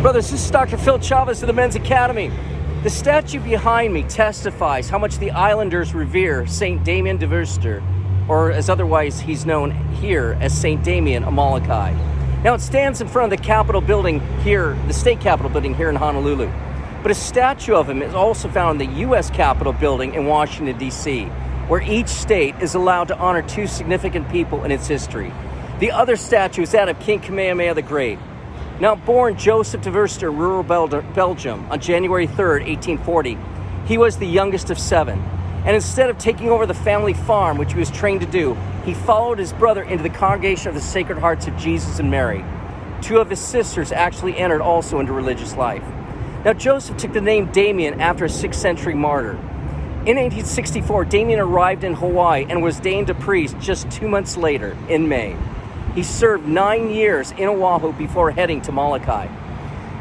Brothers, this is Dr. Phil Chavez of the Men's Academy. The statue behind me testifies how much the Islanders revere St. Damien of Molokai, or as otherwise he's known here as St. Damien Of Molokai. Now it stands in front of the Capitol building here, the state Capitol building here in Honolulu. But a statue of him is also found in the U.S. Capitol building in Washington, D.C., where each state is allowed to honor two significant people in its history. The other statue is that of King Kamehameha the Great. Now born Joseph de Verster in rural Belgium on January 3rd, 1840, he was the youngest of seven. And instead of taking over the family farm, which he was trained to do, he followed his brother into the congregation of the Sacred Hearts of Jesus and Mary. Two of his sisters actually entered also into religious life. Now Joseph took the name Damien after a 6th century martyr. In 1864, Damien arrived in Hawaii and was ordained a priest just 2 months later, in May. He served 9 years in Oahu before heading to Molokai.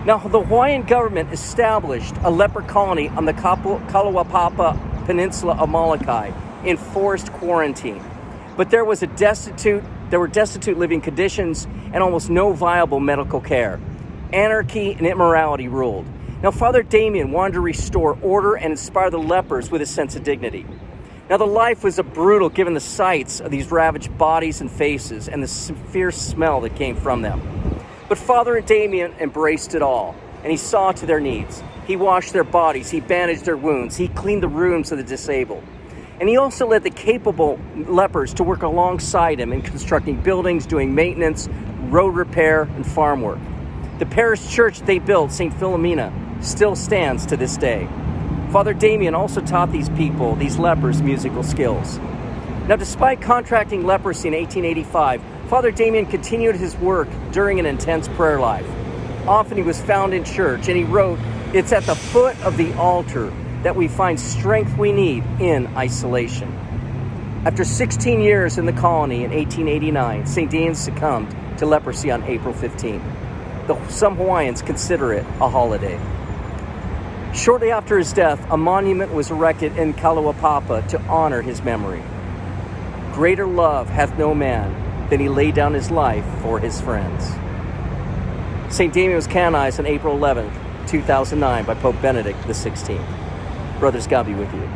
Now, the Hawaiian government established a leper colony on the Kalaupapa Peninsula of Molokai in forced quarantine. But there were destitute living conditions and almost no viable medical care. Anarchy and immorality ruled. Now, Father Damien wanted to restore order and inspire the lepers with a sense of dignity. Now, the life was brutal given the sights of these ravaged bodies and faces and the fierce smell that came from them. But Father Damien embraced it all, and he saw to their needs. He washed their bodies, he bandaged their wounds, he cleaned the rooms of the disabled. And he also led the capable lepers to work alongside him in constructing buildings, doing maintenance, road repair, and farm work. The parish church they built, St. Philomena, still stands to this day. Father Damien also taught these people, these lepers, musical skills. Now, despite contracting leprosy in 1885, Father Damien continued his work during an intense prayer life. Often he was found in church, and he wrote, "It's at the foot of the altar that we find strength we need in isolation." After 16 years in the colony in 1889, St. Damien succumbed to leprosy on April 15th. Some Hawaiians consider it a holiday. Shortly after his death, a monument was erected in Kalaupapa to honor his memory. Greater love hath no man than he laid down his life for his friends. St. Damien was canonized on April 11th, 2009 by Pope Benedict XVI. Brothers, God be with you.